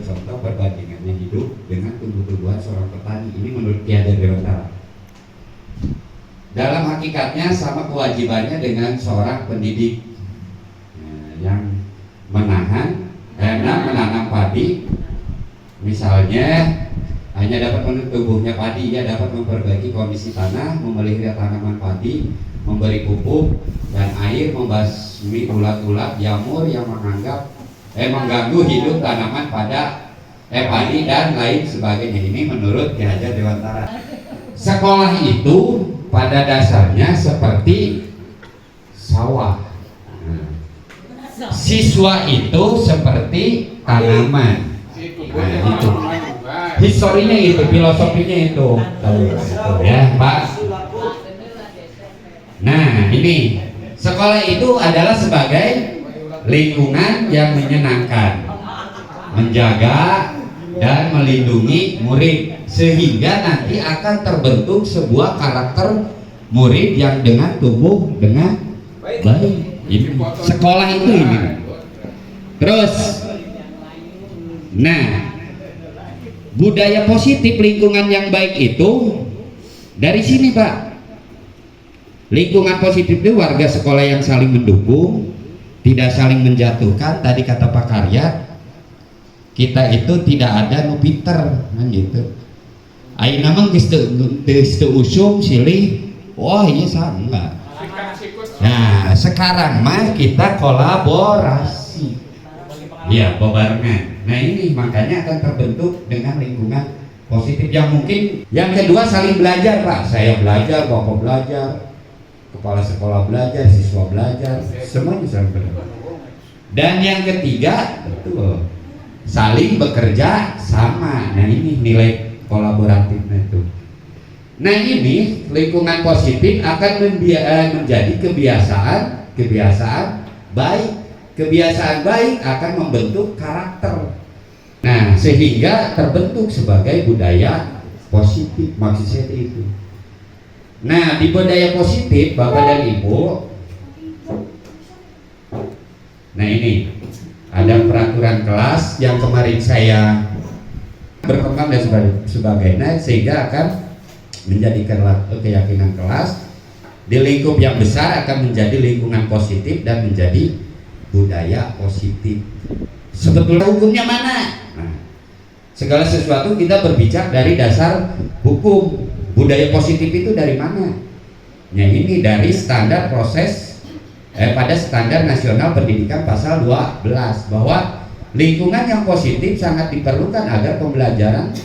contoh perbandingannya hidup dengan tumbuh-tumbuhan seorang petani. Ini menurut Ki Hajar Dewantara. Dalam hakikatnya sama kewajibannya dengan seorang pendidik yang menanam padi. Misalnya hanya dapat menumbuhnya padi, ia dapat memperbaiki kondisi tanah, memelihara tanaman padi, memberi pupuk dan air, membasmi ulat-ulat jamur yang mengganggu hidup tanaman padi dan lain sebagainya. Ini menurut Ki Hajar Dewantara. Sekolah itu pada dasarnya seperti sawah. Siswa itu seperti tanaman. Nah, itu historinya itu, filosofinya itu, ya Pak. Nah, ini sekolah itu adalah sebagai lingkungan yang menyenangkan, menjaga dan melindungi murid, sehingga nanti akan terbentuk sebuah karakter murid yang dengan tumbuh dengan baik. Ini sekolah itu ini. Terus, nah, budaya positif lingkungan yang baik itu dari sini Pak. Lingkungan positif itu warga sekolah yang saling mendukung, tidak saling menjatuhkan. Tadi kata Pak Karya, kita itu tidak ada nu pinter kan gitu. Ayeuna mah geus teu usum silih. Wah, iya enggak. Nah, sekarang mah kita kolaborasi. Ya, bebarengan. Nah, ini makanya akan terbentuk dengan lingkungan positif yang mungkin. Yang kedua, saling belajar Pak. Saya belajar, Bapak belajar, kepala sekolah belajar, siswa belajar, semuanya saling belajar. Dan yang ketiga, betul, saling bekerja sama. Nah, ini nilai kolaboratifnya itu. Nah, ini lingkungan positif akan menjadi kebiasaan baik. Kebiasaan baik akan membentuk karakter. Nah, sehingga terbentuk sebagai budaya positif, maksudnya itu. Nah, di budaya positif Bapak dan Ibu, nah ini ada peraturan kelas yang kemarin saya berkembang dan sebagainya, sehingga akan menjadikan keyakinan kelas di lingkup yang besar akan menjadi lingkungan positif dan menjadi budaya positif. Sebetulnya hukumnya mana? Nah, segala sesuatu kita berbicara dari dasar hukum. Budaya positif itu dari mana? Ya, ini dari standar proses pada standar nasional pendidikan pasal 12, bahwa lingkungan yang positif sangat diperlukan agar pembelajaran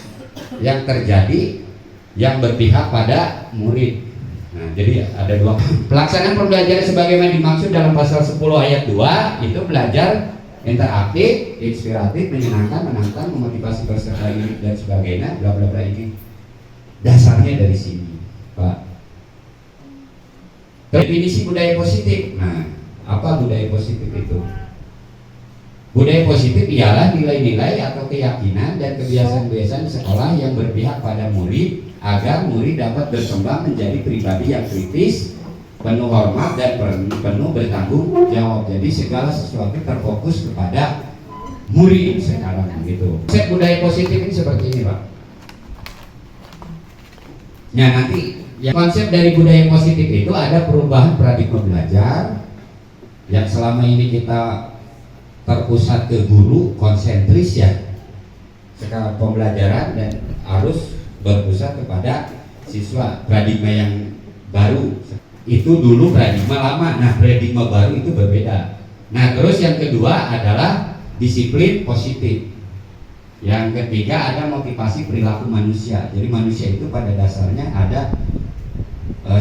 yang terjadi yang berpihak pada murid. Nah, jadi ada dua. Pelaksanaan pembelajaran sebagaimana dimaksud dalam pasal 10 ayat 2 itu belajar interaktif, inspiratif, menyenangkan, menantang, memotivasi peserta didik dan sebagainya, bla bla bla. Ini dasarnya dari sini, Pak. Definisi budaya positif. Nah, apa budaya positif itu? Budaya positif ialah nilai-nilai atau keyakinan dan kebiasaan-kebiasaan sekolah yang berpihak pada murid agar murid dapat berkembang menjadi pribadi yang kritis, penuh hormat dan penuh bertanggung jawab. Jadi segala sesuatu terfokus kepada murid sekarang gitu. Konsep budaya positif ini seperti ini Pak. Ya, nanti ya, konsep dari budaya positif itu ada perubahan paradigma belajar yang selama ini kita terpusat ke guru, konsentris ya, sekarang pembelajaran dan harus berpusat kepada siswa. Paradigma yang baru itu dulu paradigma lama, nah paradigma baru itu berbeda. Nah, terus yang kedua adalah disiplin positif. Yang ketiga ada motivasi perilaku manusia. Jadi manusia itu pada dasarnya ada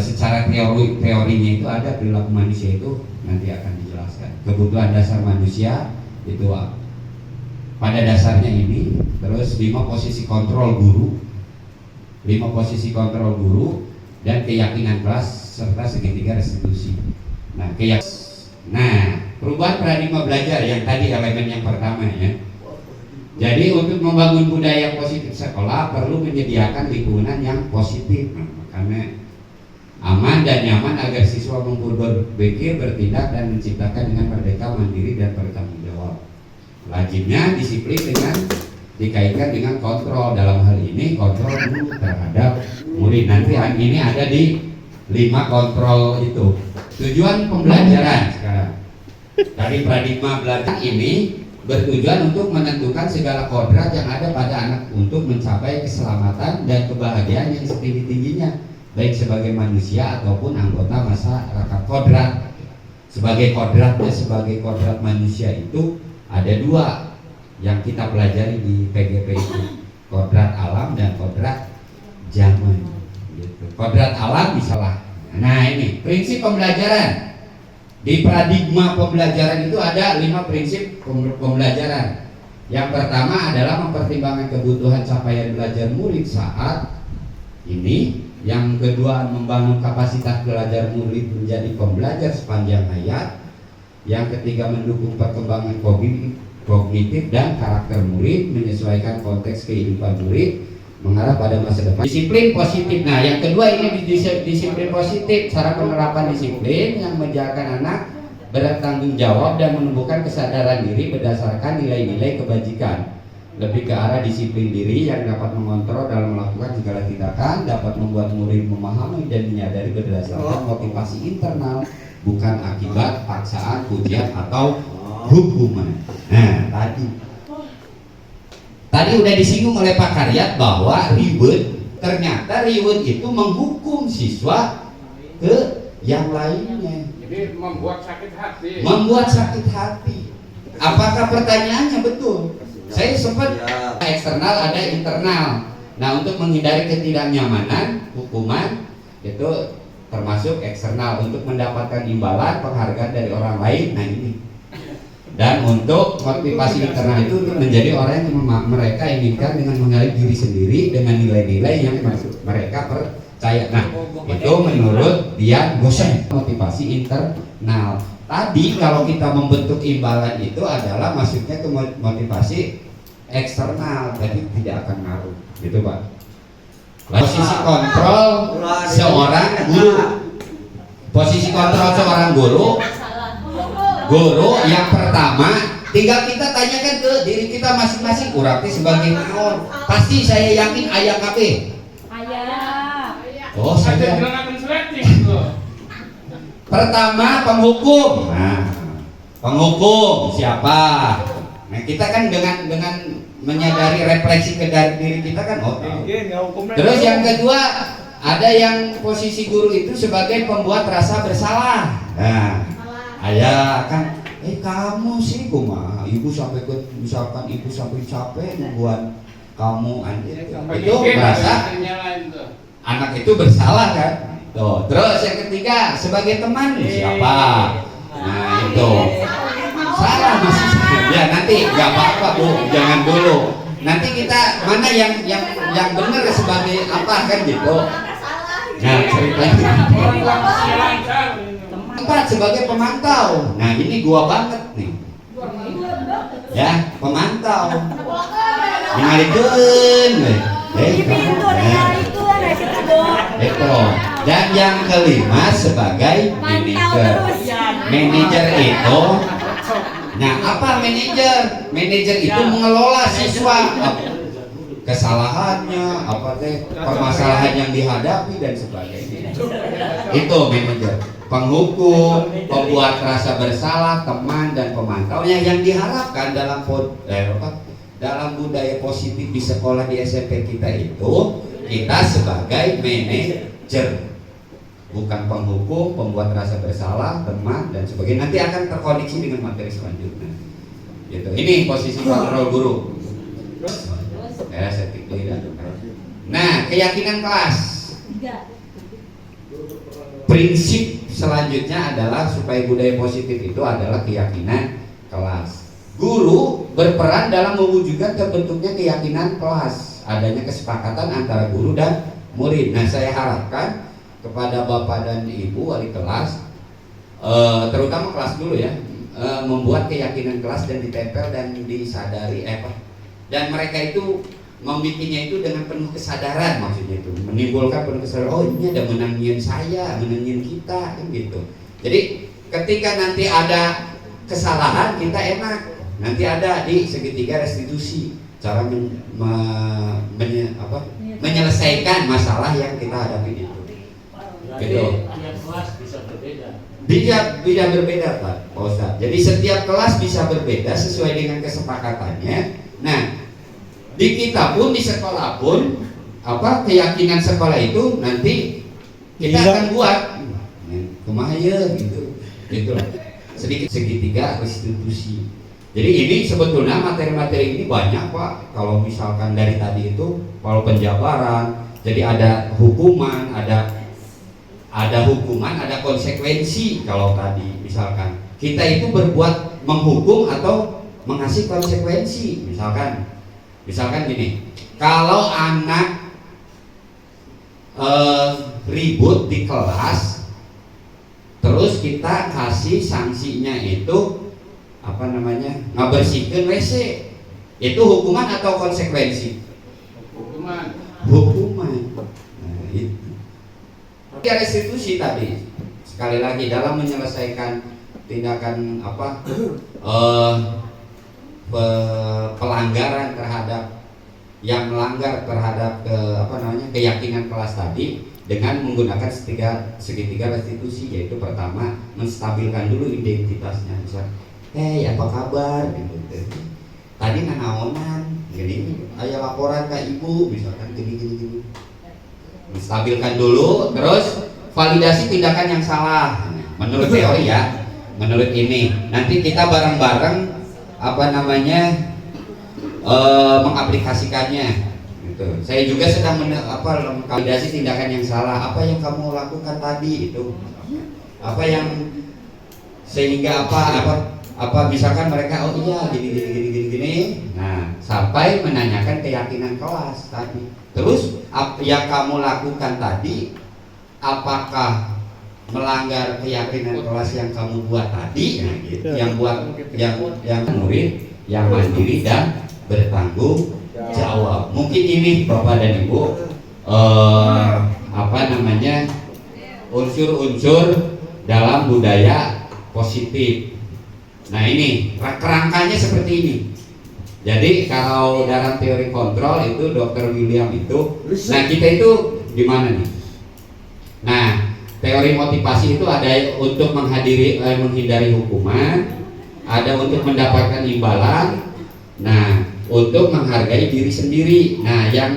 secara teorinya itu ada perilaku manusia itu nanti akan dijelaskan. Kebutuhan dasar manusia itu pada dasarnya ini. Terus 5 posisi kontrol guru, 5 posisi kontrol guru dan keyakinan kelas serta segitiga restitusi. Nah, perubahan paradigma belajar yang tadi elemen yang pertama ya. Jadi untuk membangun budaya positif sekolah perlu menyediakan lingkungan yang positif. Nah, makanya aman dan nyaman agar siswa mampu berpikir, bertindak dan menciptakan dengan merdeka, mandiri dan bertanggung jawab. Wajibnya disiplin dengan dikaitkan dengan kontrol. Dalam hal ini kontrol guru terhadap murid. Nanti ini ada di 5 kontrol itu. Tujuan pembelajaran sekarang dari paradigma belajar ini bertujuan untuk menentukan segala kodrat yang ada pada anak untuk mencapai keselamatan dan kebahagiaan yang setinggi-tingginya, baik sebagai manusia ataupun anggota masyarakat. Kodrat sebagai kodrat manusia itu ada 2 yang kita pelajari di PGP itu, kodrat alam dan kodrat zaman gitu. Kodrat alam misalnya. Nah, ini prinsip pembelajaran. Di paradigma pembelajaran itu ada 5 prinsip pembelajaran. Yang pertama adalah mempertimbangkan kebutuhan capaian belajar murid saat ini. Yang kedua, membangun kapasitas belajar murid menjadi pembelajar sepanjang hayat. Yang ketiga, mendukung perkembangan kognitif dan karakter murid, menyesuaikan konteks kehidupan murid mengarah pada masa depan. Disiplin positif. Nah, yang kedua ini disiplin positif, cara penerapan disiplin yang menjaga anak bertanggung jawab dan menumbuhkan kesadaran diri berdasarkan nilai-nilai kebajikan. Lebih ke arah disiplin diri yang dapat mengontrol dalam melakukan segala tindakan, dapat membuat murid memahami dan menyadari berdasarkan motivasi internal, bukan akibat paksaan, pujian atau hukuman. Nah, tadi udah disinggung oleh Pak Karyat bahwa reward, ternyata reward itu menghukum siswa ke yang lainnya. Jadi membuat sakit hati. Membuat sakit hati. Apakah pertanyaannya betul? Saya sempat eksternal ada internal. Nah, untuk menghindari ketidaknyamanan, hukuman itu termasuk eksternal untuk mendapatkan imbalan penghargaan dari orang lain. Nah, ini. Dan untuk motivasi internal itu untuk menjadi orang yang mereka inginkan dengan mengenali diri sendiri dengan nilai-nilai yang mereka percaya. Nah, itu menurut Dian Gosen motivasi internal. Tadi kalau kita membentuk imbalan itu adalah maksudnya ke motivasi eksternal, jadi tidak akan ngaruh, gitu Pak. Posisi kontrol seorang guru. Posisi kontrol seorang guru yang pertama, tinggal kita tanyakan ke diri kita masing-masing. Urang sebagai naon? Pasti saya yakin ayah KB. Ayah. Oh, saya. Pertama penghukum. Nah, penghukum siapa? Nah, kita kan dengan menyadari refleksi ke diri kita kan Terus yang kedua, ada yang posisi guru itu sebagai pembuat rasa bersalah. Nah, ayah kan kamu sih kumaha, ibu sampai misalkan ibu sampai capek membuat kamu anjir. Itu merasa anak itu bersalah kan? Tuh, terus yang ketiga sebagai teman siapa? Nah, itu salah masih. Ya nanti nggak apa-apa Bu, jangan dulu. Nanti kita mana yang benar sebagai apa kan gitu. Nah, ceritanya. Tempat sebagai pemantau. Nah, ini gua banget nih. Ya, pemantau. Ngalikeun we. Itu. Dan yang kelima sebagai manajer. Manajer itu, nah apa manajer? Manajer itu mengelola siswa, kesalahannya, apa teh, permasalahan yang dihadapi dan sebagainya. Itu manajer. Penghukum, pembuat rasa bersalah, teman dan pemantaunya yang diharapkan dalam budaya positif di sekolah di SMP kita itu, kita sebagai manajer. Bukan penghukum, pembuat rasa bersalah, teman dan sebagainya. Nanti akan terkoneksi dengan materi selanjutnya. Gitu. Ini posisi kontrol guru. Nah, keyakinan kelas. Prinsip selanjutnya adalah supaya budaya positif itu adalah keyakinan kelas. Guru berperan dalam mewujudkan terbentuknya keyakinan kelas, adanya kesepakatan antara guru dan murid. Nah, saya harapkan kepada Bapak dan Ibu wali kelas, terutama kelas dulu ya, membuat keyakinan kelas dan ditempel dan disadari dan mereka itu membikinnya itu dengan penuh kesadaran, maksudnya itu menimbulkan penuh kesadaran. Oh, ini ada menangin saya, menangin kita kan gitu. Jadi ketika nanti ada kesalahan kita enak, nanti ada di segitiga restitusi. cara menyelesaikan masalah yang kita hadapi itu. Gitu. Tiap kelas bisa berbeda. Bisa berbeda Pak Ustadz. Jadi setiap kelas bisa berbeda sesuai dengan kesepakatannya. Nah, di kita pun di sekolah pun keyakinan sekolah itu nanti kita akan buat kumaha ya gitu. Gitu. Sedikit segitiga restitusi. Jadi ini sebetulnya materi-materi ini banyak Pak. Kalau misalkan dari tadi itu kalau penjabaran, jadi ada hukuman, ada hukuman, ada konsekuensi. Kalau tadi misalkan kita itu berbuat menghukum atau mengasih konsekuensi. Misalkan gini, kalau anak ribut di kelas, terus kita kasih sanksinya itu ngebersihkan WC, itu hukuman atau konsekuensi? Hukuman. Nah, itu. Restitusi tadi sekali lagi dalam menyelesaikan tindakan pelanggaran terhadap yang melanggar terhadap keyakinan kelas tadi dengan menggunakan segitiga restitusi, yaitu pertama menstabilkan dulu identitasnya, misal apa kabar gitu. Tadi nanaonan gini, aya laporan ke ibu misalkan gini. Menstabilkan dulu, terus validasi tindakan yang salah menurut teori ya, menurut ini nanti kita bareng-bareng mengaplikasikannya gitu. Saya juga sedang validasi tindakan yang salah, apa yang kamu lakukan tadi itu, apa yang sehingga misalkan mereka oh iya gini. Nah, sampai menanyakan keyakinan kelas tadi. Terus yang kamu lakukan tadi apakah melanggar keyakinan kelas yang kamu buat tadi? Nah, gitu. Yang murid yang mandiri dan bertanggung jawab. Mungkin ini Bapak dan Ibu unsur-unsur dalam budaya positif. Nah, ini kerangkanya seperti ini. Jadi kalau dalam teori kontrol itu Dr. William itu, nah kita itu gimana nih? Nah, teori motivasi itu ada untuk menghindari hukuman, ada untuk mendapatkan imbalan, nah untuk menghargai diri sendiri. Nah, yang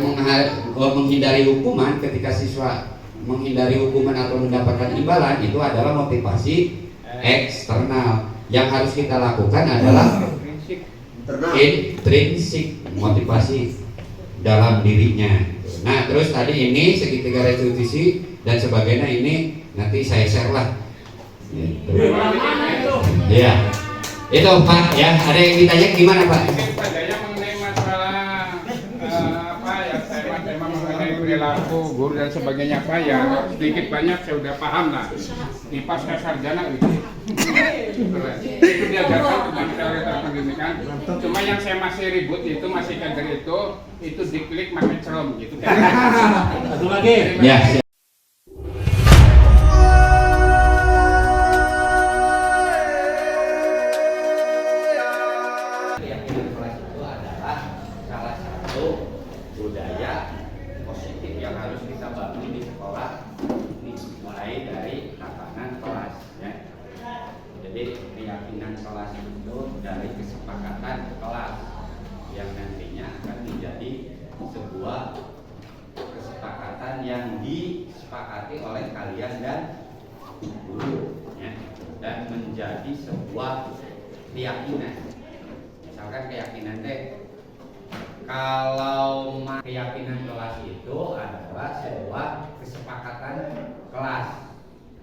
menghindari hukuman ketika siswa menghindari hukuman atau mendapatkan imbalan itu adalah motivasi eksternal. Yang harus kita lakukan adalah intrinsik, motivasi dalam dirinya. Nah, terus tadi ini segitiga restitusi dan sebagainya ini nanti saya share lah. Iya. Itu Pak ya, ada yang ditanya gimana Pak? Saya mengenai masalah tema mengenai perilaku guru dan sebagainya Pak ya, sedikit banyak saya udah paham lah di pasca sarjana gitu. Itu diajarkan tentang teori pendidikan. Cuma yang saya masih ribut itu masih kader itu diklik pakai Chrome gitu. Satu lagi. Ya. Keyakinan kelas itu adalah salah satu budaya positif yang harus kita bangun di sekolah, mulai dari tatanan kelas ya. Jadi keyakinan kelas itu dari kesepakatan kelas yang nantinya akan menjadi sebuah kesepakatan yang disepakati oleh kalian dan guru ya, dan menjadi sebuah keyakinan. Misalkan keyakinan kalau keyakinan kelas itu adalah sebuah kesepakatan kelas.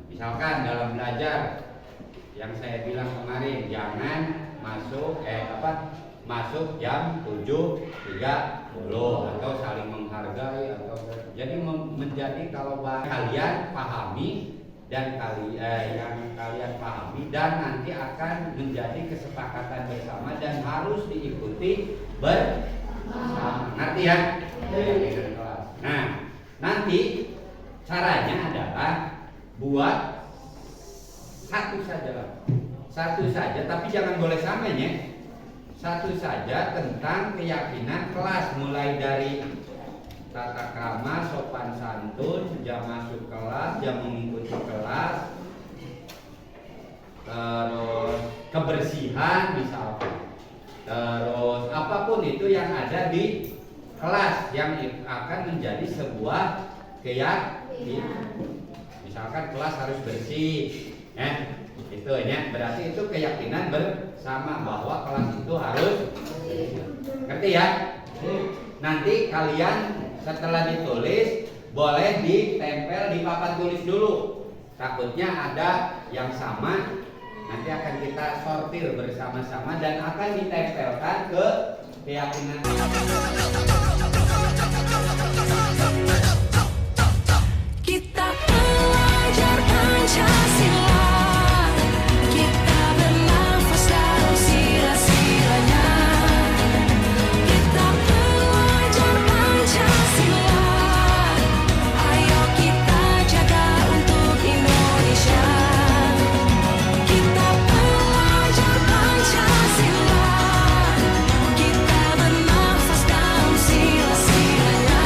Misalkan dalam belajar yang saya bilang kemarin, jangan masuk jam 7.30 atau saling menghargai atau jadi menjadi kalau kalian pahami dan yang kalian pahami dan nanti akan menjadi kesepakatan bersama dan harus diikuti bersama. Ngerti ya? Nah, nanti caranya adalah buat satu saja tapi jangan boleh samanya satu saja tentang keyakinan kelas, mulai dari tata krama, sopan santun, jam masuk kelas, jam mengikuti kelas, terus kebersihan misalkan, terus apapun itu yang ada di kelas yang akan menjadi sebuah keyakinan. Misalkan kelas harus bersih, itu ya, berarti itu keyakinan bersama bahwa kelas itu harus bersih. Ngerti ya? Nanti kalian setelah ditulis boleh ditempel di papan tulis dulu. Takutnya ada yang sama, nanti akan kita sortir bersama-sama dan akan ditempelkan ke keyakinan. Kita belajar Pancasila, kita bernafas dalam sila-silanya. Kita belajar Pancasila, ayo kita jaga untuk Indonesia. Kita belajar Pancasila, kita bernafas dalam sila-silanya.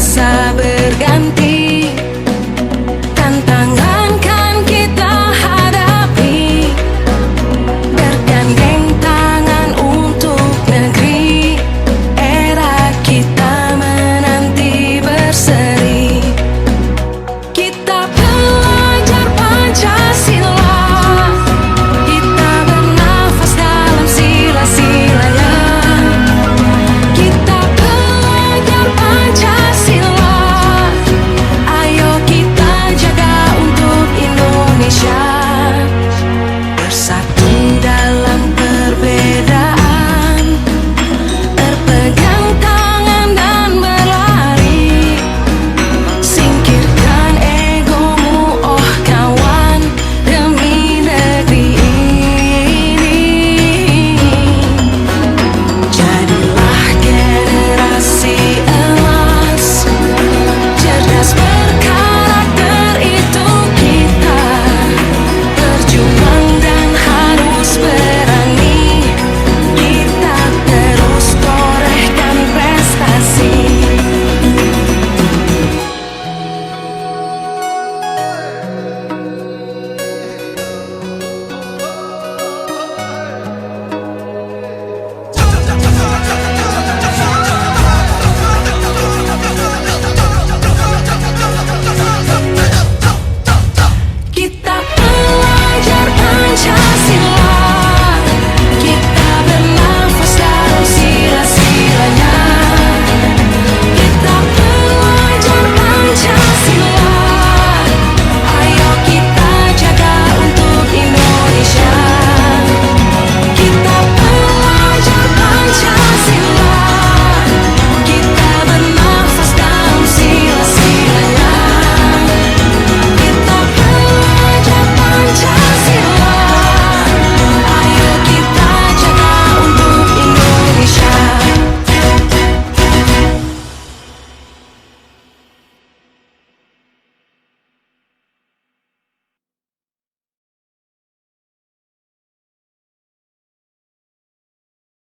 rasa